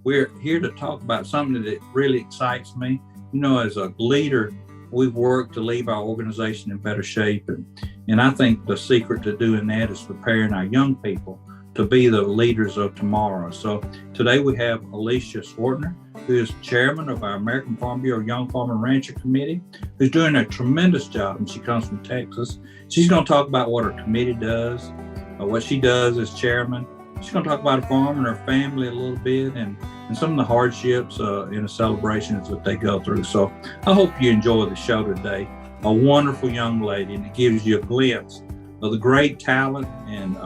we're here to talk about something that really excites me. As a leader, we've worked to leave our organization in better shape. And I think the secret to doing that is preparing our young people to be the leaders of tomorrow. So today we have Alicia Sorter, who is chairman of our American Farm Bureau Young Farmer and Rancher Committee, who's doing a tremendous job, and she comes from Texas. She's going to talk about what her committee does, what she does as chairman. She's going to talk about her farm and her family a little bit, and some of the hardships in the celebrations that they go through. So I hope you enjoy the show today. A wonderful young lady, and it gives you a glimpse of the great talent and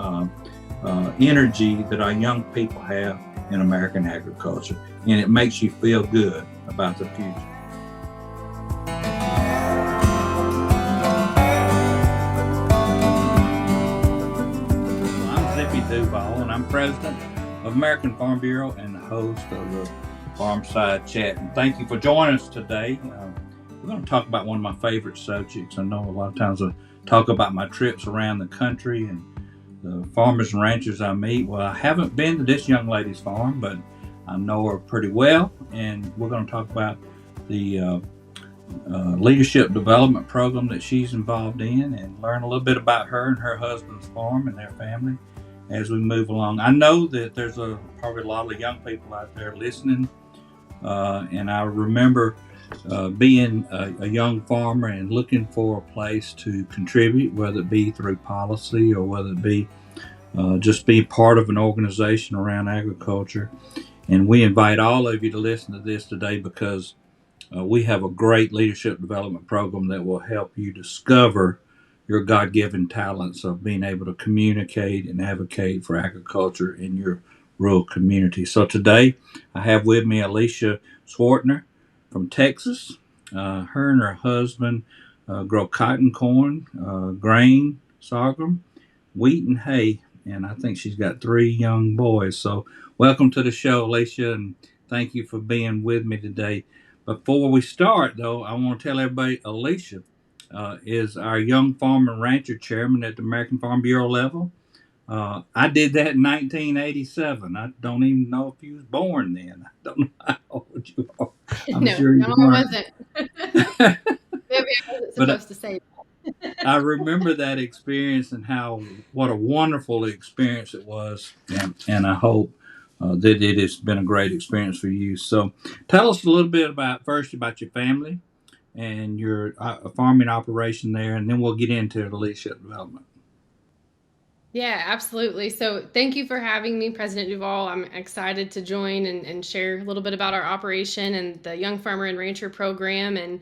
energy that our young people have in American agriculture, and it makes you feel good about the future. I'm Zippy Duvall, and I'm president of American Farm Bureau and the host of the Farmside Chat. And thank you for joining us today. We're going to talk about one of my favorite subjects. I know a lot of times I talk about my trips around the country and the farmers and ranchers I meet. Well, I haven't been to this young lady's farm, but I know her pretty well, and we're going to talk about the leadership development program that she's involved in and learn a little bit about her and her husband's farm and their family as we move along. I know that there's probably a lot of young people out there listening, and I remember being a young farmer and looking for a place to contribute, whether it be through policy or whether it be just be part of an organization around agriculture. And we invite all of you to listen to this today because we have a great leadership development program that will help you discover your God-given talents of being able to communicate and advocate for agriculture in your rural community. So today I have with me Alicia Schwartner from Texas. Her and her husband grow cotton, corn, grain, sorghum, wheat, and hay. And I think she's got 3 young boys. So welcome to the show, Alicia, and thank you for being with me today. Before we start, though, I want to tell everybody Alicia is our Young Farmer and Rancher Chairman at the American Farm Bureau level. I did that in 1987. I don't even know if you was born then. I don't know how old you are. I'm sure you weren't. I wasn't. Maybe I wasn't supposed to say that. I remember that experience and what a wonderful experience it was, and I hope that it has been a great experience for you. So tell us a little bit about your family and your farming operation there, and then we'll get into leadership development. Yeah, absolutely. So thank you for having me, President Duvall. I'm excited to join and share a little bit about our operation and the Young Farmer and Rancher program and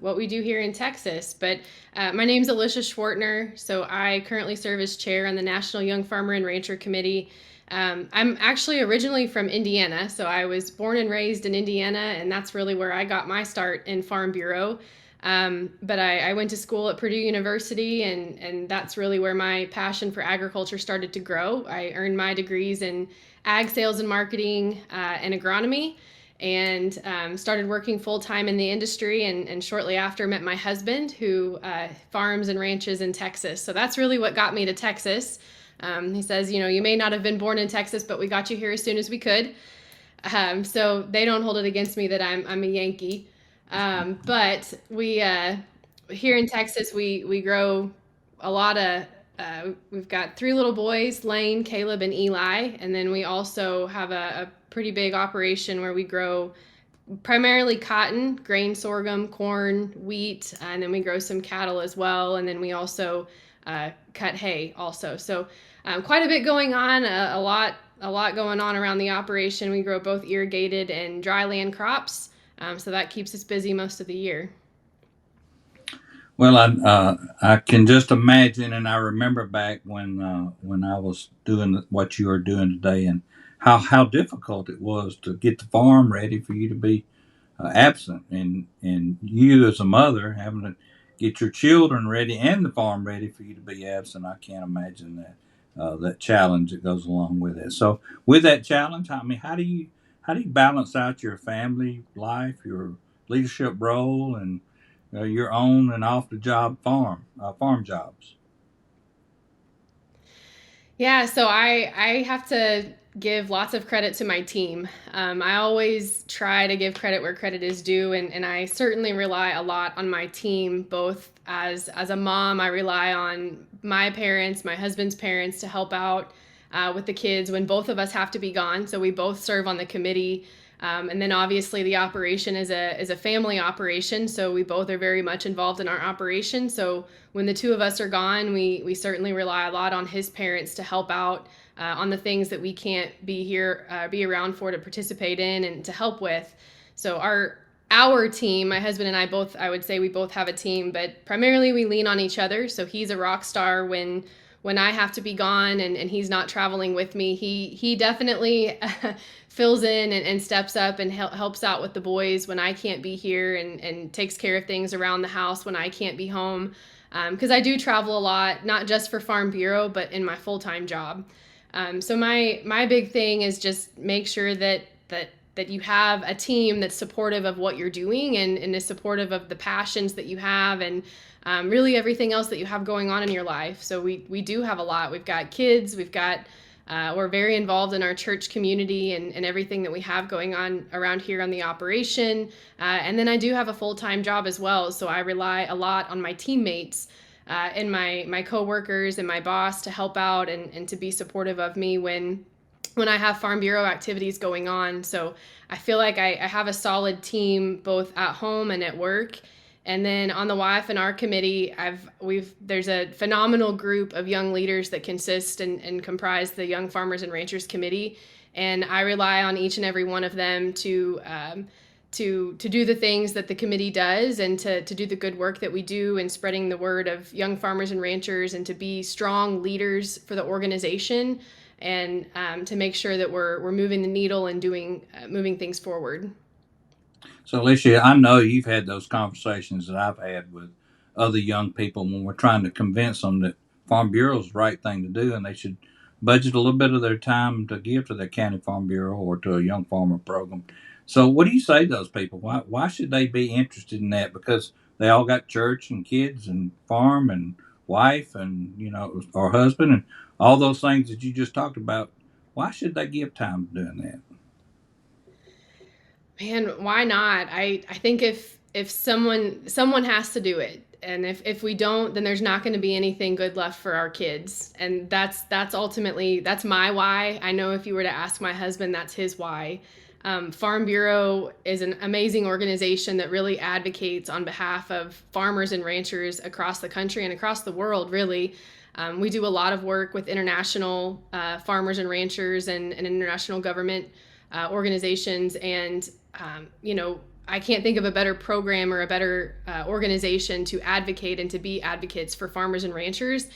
what we do here in Texas. But my name is Alicia Schwartner. So I currently serve as chair on the National Young Farmer and Rancher Committee. I'm actually originally from Indiana. So I was born and raised in Indiana, and that's really where I got my start in Farm Bureau. But I went to school at Purdue University, and that's really where my passion for agriculture started to grow. I earned my degrees in ag sales and marketing and agronomy, and started working full-time in the industry, and shortly after met my husband, who farms and ranches in Texas. So that's really what got me to Texas. He says, you may not have been born in Texas, but we got you here as soon as we could. So they don't hold it against me that I'm a Yankee. But we here in Texas, we grow a lot of. We've got 3 little boys, Lane, Caleb, and Eli, and then we also have a pretty big operation where we grow primarily cotton, grain, sorghum, corn, wheat, and then we grow some cattle as well, and then we also cut hay also. So quite a bit going on, a lot going on around the operation. We grow both irrigated and dry land crops. So that keeps us busy most of the year. Well, I can just imagine, and I remember back when I was doing what you are doing today, and how difficult it was to get the farm ready for you to be absent, and you as a mother having to get your children ready and the farm ready for you to be absent. I can't imagine that challenge that goes along with it. So, with that challenge, I mean, how do you balance out your family life, your leadership role, and your own and off the job farm jobs? Yeah, so I have to give lots of credit to my team. I always try to give credit where credit is due, and I certainly rely a lot on my team, both as a mom. I rely on my parents, my husband's parents, to help out with the kids when both of us have to be gone. So we both serve on the committee. And then obviously the operation is a family operation, so we both are very much involved in our operation. So when the two of us are gone, we certainly rely a lot on his parents to help out on the things that we can't be around for, to participate in and to help with. So our team, my husband and I both, I would say we both have a team, but primarily we lean on each other. So he's a rock star when I have to be gone and he's not traveling with me. He definitely fills in and steps up and helps out with the boys when I can't be here, and takes care of things around the house when I can't be home. Because I do travel a lot, not just for Farm Bureau, but in my full-time job. So my big thing is just make sure that you have a team that's supportive of what you're doing, and is supportive of the passions that you have, and really everything else that you have going on in your life. So we do have a lot. We've got kids, we're very involved in our church community and everything that we have going on around here on the operation. And then I do have a full-time job as well. So I rely a lot on my teammates and my coworkers and my boss to help out and to be supportive of me when I have Farm Bureau activities going on. So I feel like I have a solid team both at home and at work. And then on the YF&R committee, there's a phenomenal group of young leaders that consist and comprise the Young Farmers and Ranchers Committee. And I rely on each and every one of them to do the things that the committee does, and to do the good work that we do in spreading the word of young farmers and ranchers, and to be strong leaders for the organization, and to make sure that we're moving the needle and moving things forward. So, Alicia, I know you've had those conversations that I've had with other young people when we're trying to convince them that Farm Bureau is the right thing to do, and they should budget a little bit of their time to give to their county Farm Bureau or to a young farmer program. So, what do you say to those people? Why should they be interested in that? Because they all got church and kids and farm and wife and or husband and all those things that you just talked about. Why should they give time to doing that? Man, why not? I think if someone has to do it, and if we don't, then there's not going to be anything good left for our kids. And that's ultimately, that's my why. I know if you were to ask my husband, that's his why. Farm Bureau is an amazing organization that really advocates on behalf of farmers and ranchers across the country and across the world, really. We do a lot of work with international farmers and ranchers and international government organizations, and I can't think of a better program or a better organization to advocate and to be advocates for farmers and ranchers.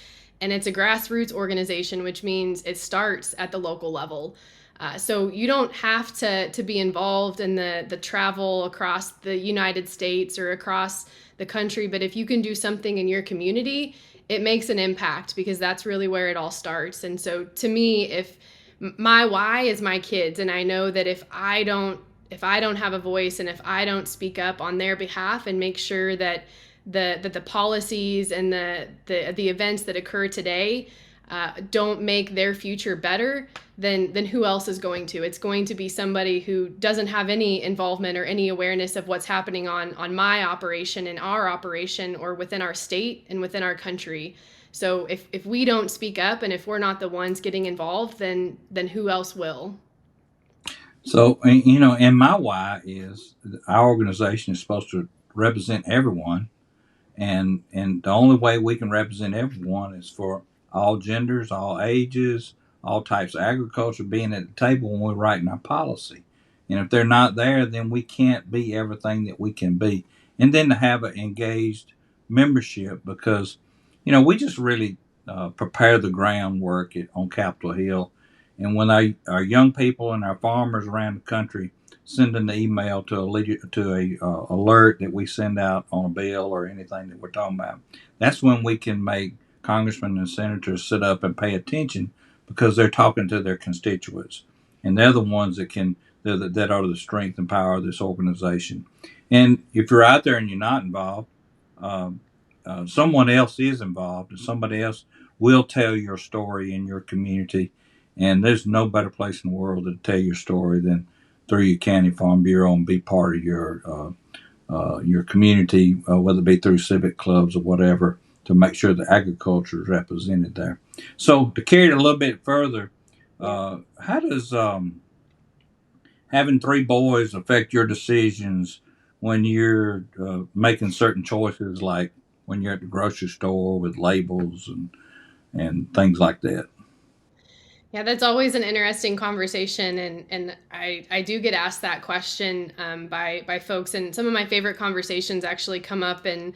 And it's a grassroots organization, which means it starts at the local level. So you don't have to be involved in the travel across the United States or across the country, but if you can do something in your community, it makes an impact, because that's really where it all starts. And so to me, if my why is my kids, and I know that if I don't have a voice, and if I don't speak up on their behalf and make sure that the policies and the events that occur today don't make their future better, then who else is going to? It's going to be somebody who doesn't have any involvement or any awareness of what's happening on my operation, in our operation, or within our state and within our country. So if we don't speak up, and if we're not the ones getting involved, then who else will? So, and my why is our organization is supposed to represent everyone, and the only way we can represent everyone is for all genders, all ages, all types of agriculture being at the table when we're writing our policy. And if they're not there, then we can't be everything that we can be. And then to have an engaged membership, because we just really prepare the groundwork on Capitol Hill. And when our young people and our farmers around the country send an email to a alert that we send out on a bill or anything that we're talking about, that's when we can make congressmen and senators sit up and pay attention, because they're talking to their constituents, and they're the ones that are the strength and power of this organization. And if you're out there and you're not involved, someone else is involved, and somebody else will tell your story in your community. And there's no better place in the world to tell your story than through your county farm bureau and be part of your community, whether it be through civic clubs or whatever, to make sure the agriculture is represented there. So to carry it a little bit further, how does having three boys affect your decisions when you're making certain choices, like when you're at the grocery store with labels and things like that? Yeah, that's always an interesting conversation, and I do get asked that question by folks, and some of my favorite conversations actually come up in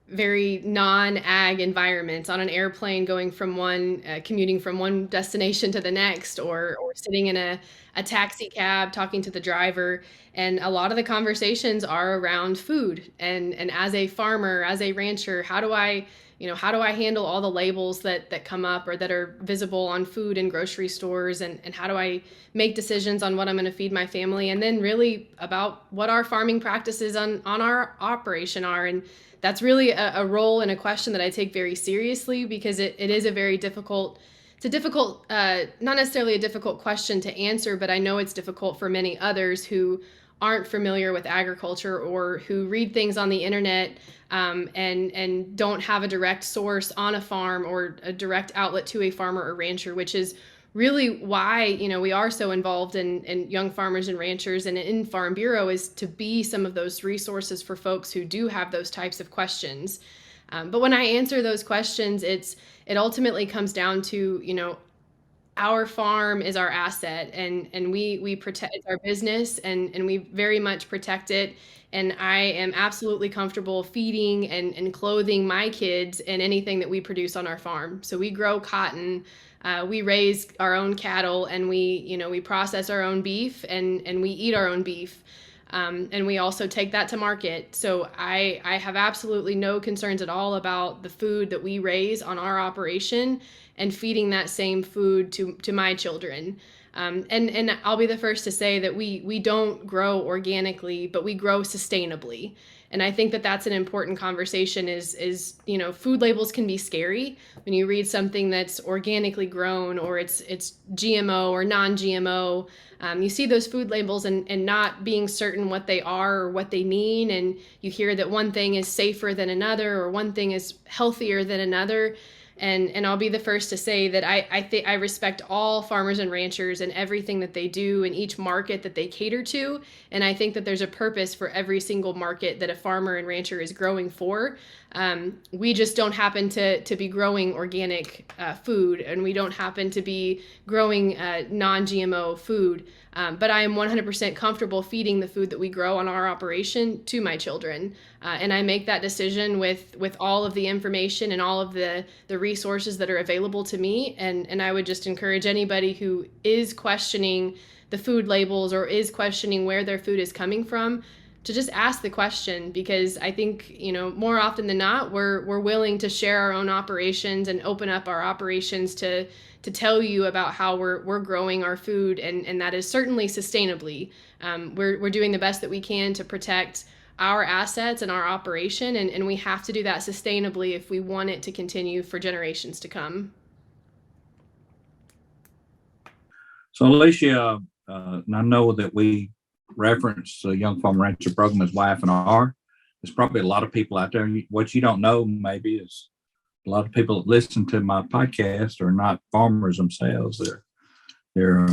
very non-ag environments, on an airplane going from one commuting from one destination to the next, or sitting in a taxi cab talking to the driver. And a lot of the conversations are around food, and as a farmer, as a rancher, how do I handle all the labels that come up or that are visible on food in grocery stores, and how do I make decisions on what I'm going to feed my family, and then really about what our farming practices on our operation are. And that's really a role and a question that I take very seriously, because it is a very difficult, it's a difficult, not necessarily a difficult question to answer, but I know it's difficult for many others who aren't familiar with agriculture, or who read things on the internet, and don't have a direct source on a farm or a direct outlet to a farmer or rancher, which is really why we are so involved in young farmers and ranchers and in Farm Bureau, is to be some of those resources for folks who do have those types of questions. But when I answer those questions, it ultimately comes down to our farm is our asset, and we protect, it's our business, and we very much protect it. And I am absolutely comfortable feeding and clothing my kids in anything that we produce on our farm. So we grow cotton, we raise our own cattle, and we process our own beef, and we eat our own beef. And we also take that to market. So I have absolutely no concerns at all about the food that we raise on our operation and feeding that same food to my children. And I'll be the first to say that we don't grow organically, but we grow sustainably. And I think that that's an important conversation. Is food labels can be scary when you read something that's organically grown, or it's GMO or non-GMO. You see those food labels and not being certain what they are or what they mean, and you hear that one thing is safer than another, or one thing is healthier than another. And I'll be the first to say that I respect all farmers and ranchers and everything that they do in each market that they cater to. And I think that there's a purpose for every single market that a farmer and rancher is growing for. We just don't happen to be growing organic food, and we don't happen to be growing non-GMO food. But I am 100% comfortable feeding the food that we grow on our operation to my children. And I make that decision with all of the information and all of the resources that are available to me. And I would just encourage anybody who is questioning the food labels, or is questioning where their food is coming from, to just ask the question, because I think, more often than not, we're willing to share our own operations and open up our operations to tell you about how we're growing our food, and that is certainly sustainably. We're doing the best that we can to protect our assets and our operation, and we have to do that sustainably if we want it to continue for generations to come. So, Alicia, and I know that we reference the Young Farm Rancher program as YF&R. There's probably a lot of people out there. What you don't know maybe is a lot of people that listen to my podcast are not farmers themselves. They're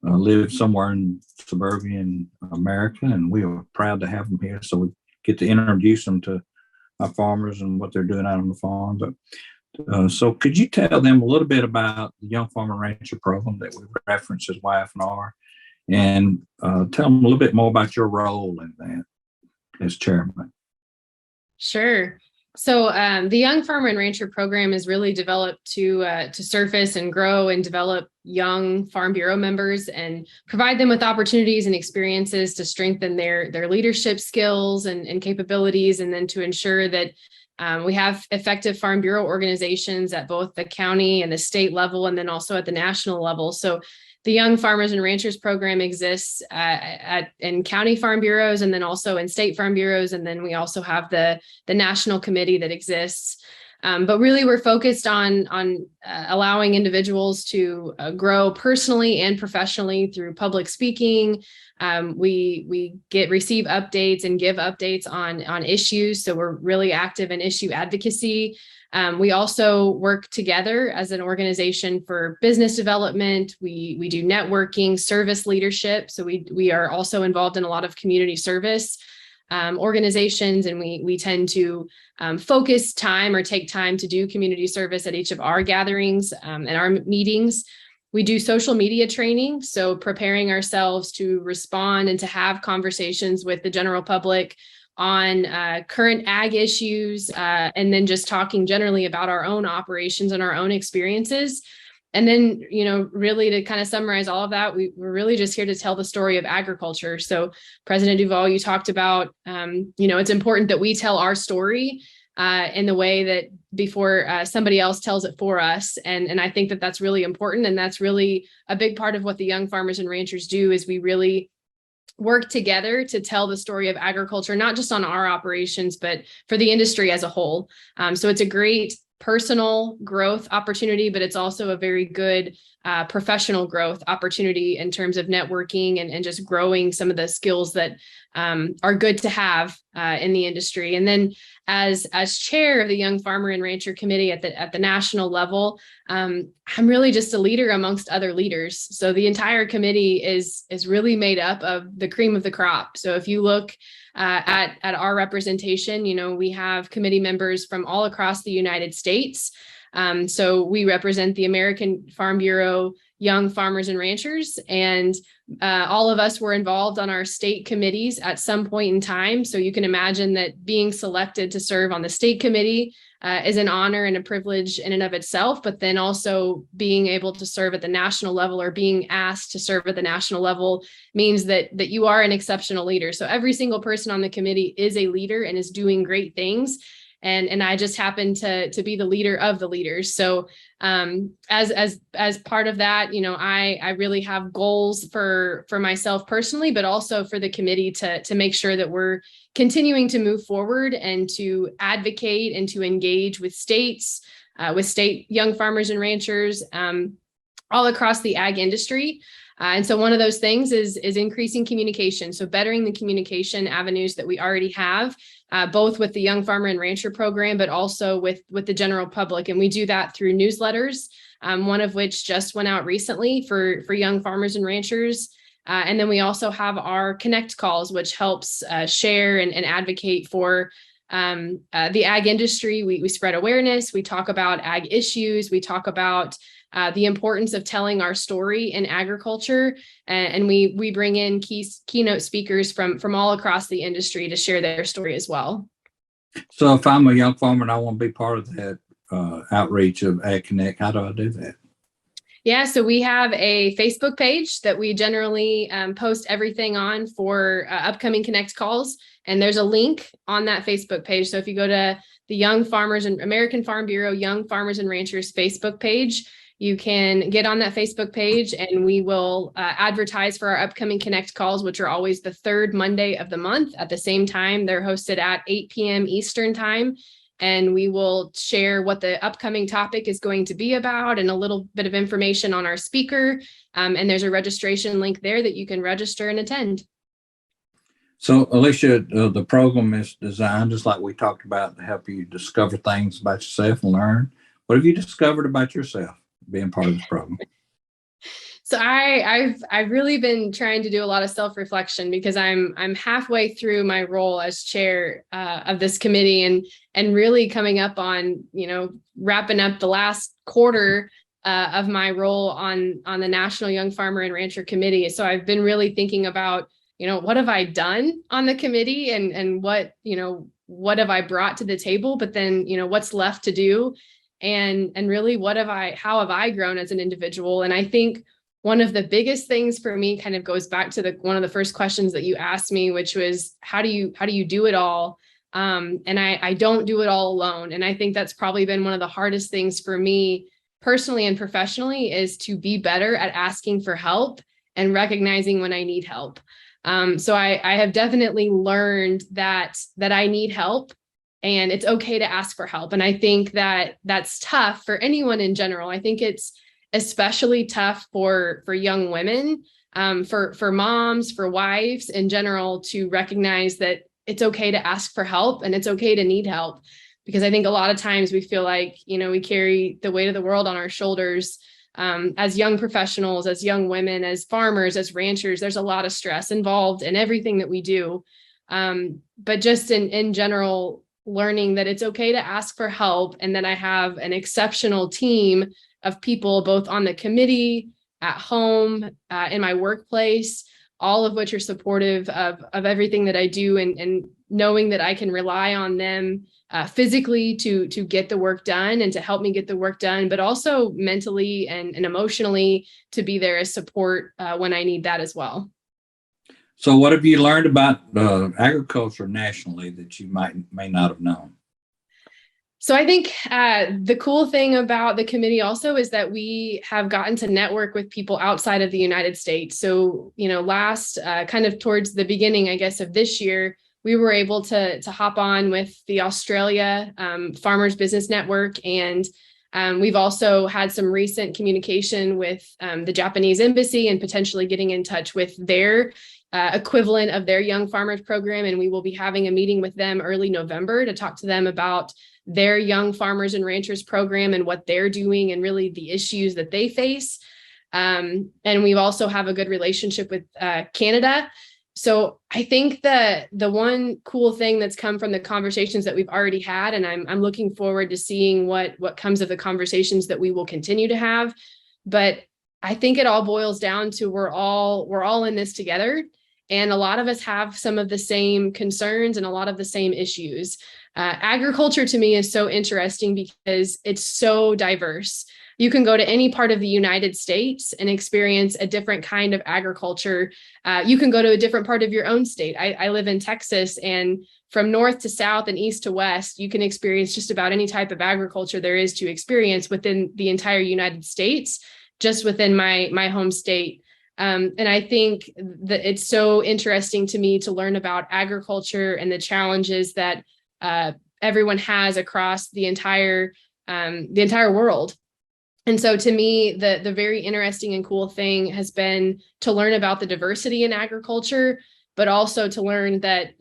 live somewhere in suburban America, and we are proud to have them here. So we get to introduce them to our farmers and what they're doing out on the farm. But so could you tell them a little bit about the Young Farmer Rancher program that we reference as YF&R, and tell them a little bit more about your role in that as chairman? Sure. So the Young Farmer and Rancher program is really developed to surface and grow and develop young Farm Bureau members and provide them with opportunities and experiences to strengthen their leadership skills and capabilities, and then to ensure that we have effective Farm Bureau organizations at both the county and the state level, and then also at the national level. So the Young Farmers and Ranchers program exists in county farm bureaus, and then also in state farm bureaus. And then we also have the national committee that exists. But really, we're focused on allowing individuals to grow personally and professionally through public speaking. We receive updates and give updates on issues. So we're really active in issue advocacy. We also work together as an organization for business development. We do networking, service leadership. So we are also involved in a lot of community service organizations, and we tend to focus time or take time to do community service at each of our gatherings and our meetings. We do social media training, so preparing ourselves to respond and to have conversations with the general public on current ag issues, and then just talking generally about our own operations and our own experiences. And then, really to kind of summarize all of that, we're really just here to tell the story of agriculture. So President Duvall, you talked about, it's important that we tell our story in the way that before somebody else tells it for us. And I think that that's really important. And that's really a big part of what the young farmers and ranchers do, is we really work together to tell the story of agriculture, not just on our operations, but for the industry as a whole. So it's a great personal growth opportunity, but it's also a very good professional growth opportunity in terms of networking and just growing some of the skills that are good to have in the industry. And then as chair of the Young Farmer and Rancher Committee at the national level, I'm really just a leader amongst other leaders. So the entire committee is really made up of the cream of the crop. So if you look at our representation, we have committee members from all across the United States. So we represent the American Farm Bureau Young Farmers and Ranchers, and all of us were involved on our state committees at some point in time. So you can imagine that being selected to serve on the state committee is an honor and a privilege in and of itself, but then also being able to serve at the national level, or being asked to serve at the national level, means that you are an exceptional leader. So every single person on the committee is a leader and is doing great things. And I just happen to be the leader of the leaders. So as part of that, I really have goals for myself personally, but also for the committee to make sure that we're continuing to move forward and to advocate and to engage with states, with state young farmers and ranchers all across the ag industry. And so one of those things is increasing communication. So bettering the communication avenues that we already have, both with the Young Farmer and Rancher program, but also with the general public. And we do that through newsletters, one of which just went out recently for young farmers and ranchers. And then we also have our Connect calls, which helps share and advocate for the ag industry. We spread awareness. We talk about ag issues. We talk about the importance of telling our story in agriculture, and we bring in keynote speakers from all across the industry to share their story as well. So if I'm a young farmer and I want to be part of that outreach of Ag Connect, how do I do that? Yeah, so we have a Facebook page that we generally post everything on for upcoming Connect calls. And there's a link on that Facebook page. So if you go to the Young Farmers and American Farm Bureau Young Farmers and Ranchers Facebook page, you can get on that Facebook page, and we will advertise for our upcoming Connect calls, which are always the third Monday of the month at the same time. They're hosted at 8 p.m. Eastern time. And we will share what the upcoming topic is going to be about and a little bit of information on our speaker. And there's a registration link there that you can register and attend. So, Alicia, the program is designed, just like we talked about, to help you discover things about yourself and learn. What have you discovered about yourself being part of this program? So I've really been trying to do a lot of self-reflection, because I'm halfway through my role as chair of this committee, and really coming up on, wrapping up the last quarter of my role on the National Young Farmer and Rancher Committee. So I've been really thinking about, what have I done on the committee, and what have I brought to the table, but then, what's left to do, and really how have I grown as an individual? And I think one of the biggest things for me kind of goes back to one of the first questions that you asked me, which was, how do you do it all? And I don't do it all alone. And I think that's probably been one of the hardest things for me personally and professionally, is to be better at asking for help and recognizing when I need help. So I have definitely learned that I need help. and it's okay to ask for help. And I think that that's tough for anyone in general. I think it's especially tough for young women, for moms, for wives in general, to recognize that it's okay to ask for help and it's okay to need help. Because I think a lot of times we feel like, we carry the weight of the world on our shoulders. As young professionals, as young women, as farmers, as ranchers, there's a lot of stress involved in everything that we do. But just in general, learning that it's okay to ask for help, and that I have an exceptional team of people, both on the committee, at home, in my workplace, all of which are supportive of everything that I do, and knowing that I can rely on them physically to get the work done and to help me get the work done, but also mentally and emotionally to be there as support when I need that as well. So what have you learned about agriculture nationally that you may not have known? So I think the cool thing about the committee also is that we have gotten to network with people outside of the United States. So, last kind of towards the beginning, I guess, of this year, we were able to hop on with the Australia Farmers Business Network. And we've also had some recent communication with the Japanese embassy, and potentially getting in touch with their equivalent of their Young Farmers program. And we will be having a meeting with them early November to talk to them about their Young Farmers and Ranchers program and what they're doing and really the issues that they face. And we also have a good relationship with Canada. So I think that the one cool thing that's come from the conversations that we've already had, and I'm looking forward to seeing what comes of the conversations that we will continue to have. But I think it all boils down to we're all in this together. And a lot of us have some of the same concerns and a lot of the same issues. Agriculture to me is so interesting because it's so diverse. You can go to any part of the United States and experience a different kind of agriculture. You can go to a different part of your own state. I live in Texas, and from north to south and east to west, you can experience just about any type of agriculture there is to experience within the entire United States, just within my home state. And I think that it's so interesting to me to learn about agriculture and the challenges that everyone has across the entire world. And so to me, the very interesting and cool thing has been to learn about the diversity in agriculture, but also to learn that,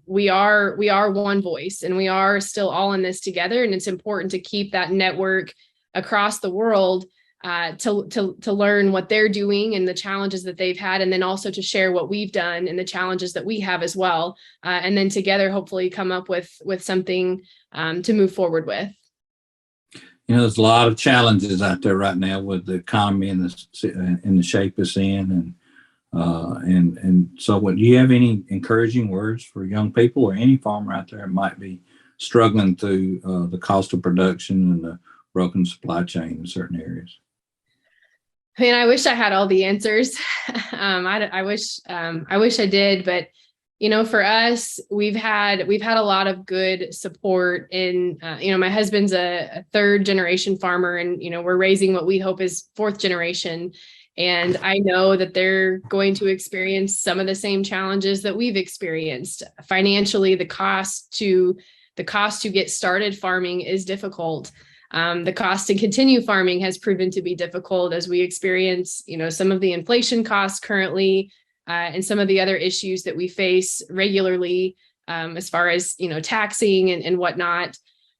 we are one voice, and we are still all in this together. And it's important to keep that network across the world to learn what they're doing and the challenges that they've had, and then also to share what we've done and the challenges that we have as well. And then together, hopefully come up with something to move forward with. There's a lot of challenges out there right now with the economy and the shape it's in, and so, do you have any encouraging words for young people or any farmer out there that might be struggling through the cost of production and the broken supply chain in certain areas? I mean, I wish I had all the answers. I wish I did, but for us, we've had a lot of good support in, my husband's a third generation farmer, and, we're raising what we hope is fourth generation. And I know that they're going to experience some of the same challenges that we've experienced. Financially, the cost to get started farming is difficult. The cost to continue farming has proven to be difficult as we experience, some of the inflation costs currently, and some of the other issues that we face regularly, as far as, taxing and whatnot.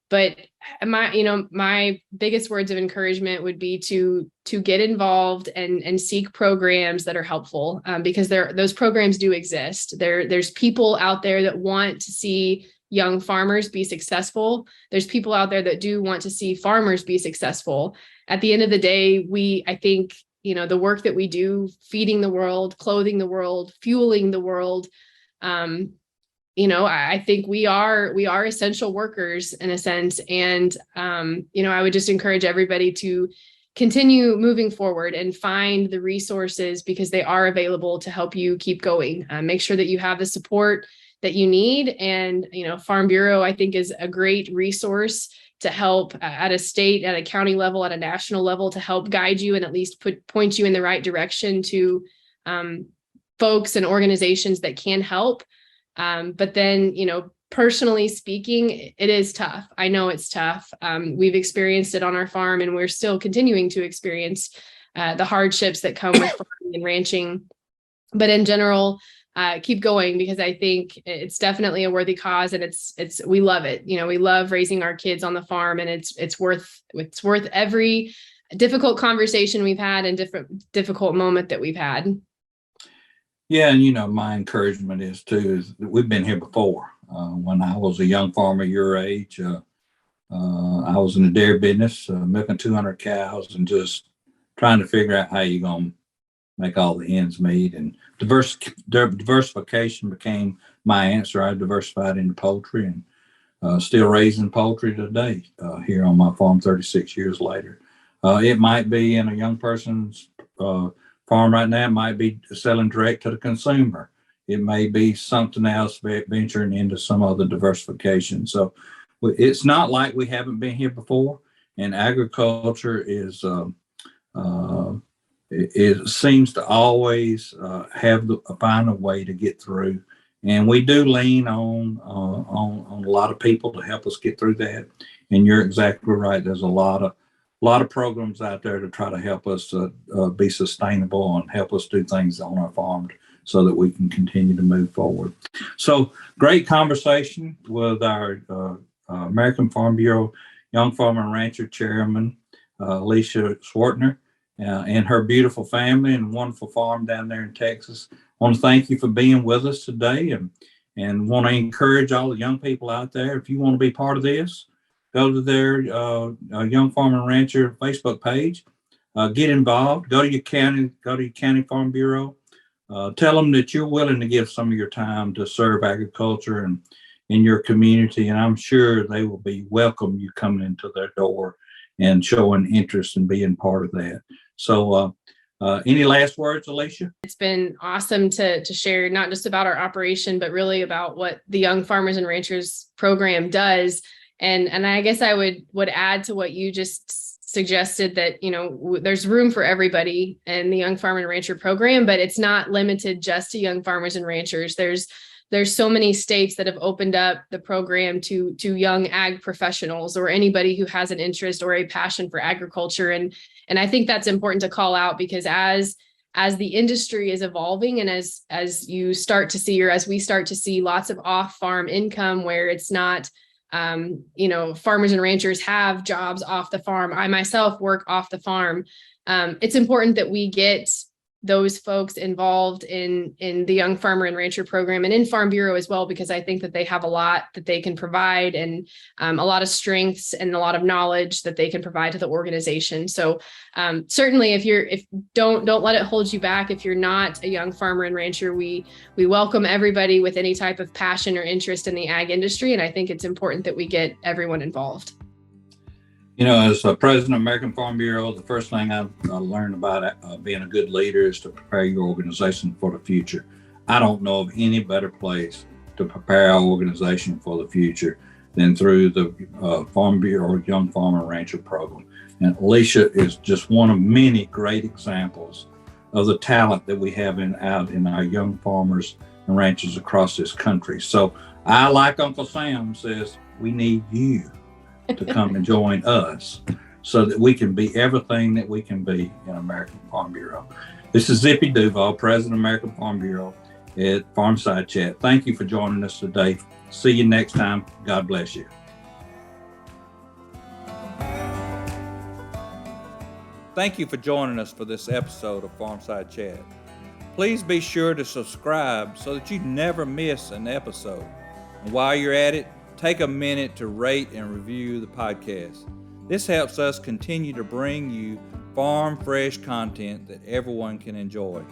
But my biggest words of encouragement would be to get involved and seek programs that are helpful, because those programs do exist. There's people out there that want to see young farmers be successful. There's people out there that do want to see farmers be successful. At the end of the day, I think, the work that we do, feeding the world, clothing the world, fueling the world, I think we are essential workers in a sense. And, I would just encourage everybody to continue moving forward and find the resources, because they are available to help you keep going. Make sure that you have the support that you need. And, Farm Bureau, I think, is a great resource to help at a state, at a county level, at a national level, to help guide you and at least point you in the right direction to folks and organizations that can help. But then, personally speaking, it is tough. I know it's tough. We've experienced it on our farm, and we're still continuing to experience the hardships that come with farming and ranching. But in general, keep going, because I think it's definitely a worthy cause, and we love it. We love raising our kids on the farm, and it's worth every difficult conversation we've had and difficult moment that we've had. Yeah, and my encouragement is that we've been here before. When I was a young farmer your age, I was in the dairy business, milking 200 cows, and just trying to figure out how you're going to make all the ends meet. And diversification became my answer. I diversified into poultry, and still raising poultry today here on my farm 36 years later. It might be in a young person's farm right now. It might be selling direct to the consumer. It may be something else, venturing into some other diversification. So it's not like we haven't been here before. And agriculture is it seems to always find a way to get through. And we do lean on a lot of people to help us get through that. And you're exactly right. There's a lot of programs out there to try to help us be sustainable and help us do things on our farm so that we can continue to move forward. So great conversation with our American Farm Bureau Young Farmer and Rancher Chairman, Alicia Schwartner, and her beautiful family and wonderful farm down there in Texas. I want to thank you for being with us today, and want to encourage all the young people out there, if you want to be part of this, go to their Young Farmer and Rancher Facebook page, get involved, go to your county farm bureau, tell them that you're willing to give some of your time to serve agriculture and in your community, and I'm sure they will be welcome you coming into their door and showing interest in being part of that. So any last words, Alicia? It's been awesome to share not just about our operation, but really about what the Young Farmers and Ranchers program does. And I guess I would add to what you just suggested, that there's room for everybody in the Young Farmer and Rancher program, but it's not limited just to young farmers and ranchers. There's so many states that have opened up the program to young ag professionals, or anybody who has an interest or a passion for agriculture. And I think that's important to call out, because as the industry is evolving, and as you start to see, or as we start to see, lots of off-farm income where it's not, farmers and ranchers have jobs off the farm. I myself work off the farm. It's important that we get those folks involved in the Young Farmer and Rancher program, and in Farm Bureau as well, because I think that they have a lot that they can provide, and a lot of strengths and a lot of knowledge that they can provide to the organization. So certainly, if don't let it hold you back. If you're not a young farmer and rancher, we welcome everybody with any type of passion or interest in the ag industry, and I think it's important that we get everyone involved. As president of American Farm Bureau, the first thing I learned about being a good leader is to prepare your organization for the future. I don't know of any better place to prepare our organization for the future than through the Farm Bureau Young Farmer and Rancher program. And Alicia is just one of many great examples of the talent that we have out in our young farmers and ranchers across this country. So I, like Uncle Sam says, we need you to come and join us so that we can be everything that we can be in American Farm Bureau. This is Zippy Duvall, President of American Farm Bureau at Farmside Chat. Thank you for joining us today. See you next time. God bless you. Thank you for joining us for this episode of Farmside Chat. Please be sure to subscribe so that you never miss an episode. And while you're at it, take a minute to rate and review the podcast. This helps us continue to bring you farm fresh content that everyone can enjoy.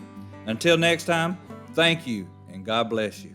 Until next time, thank you and God bless you.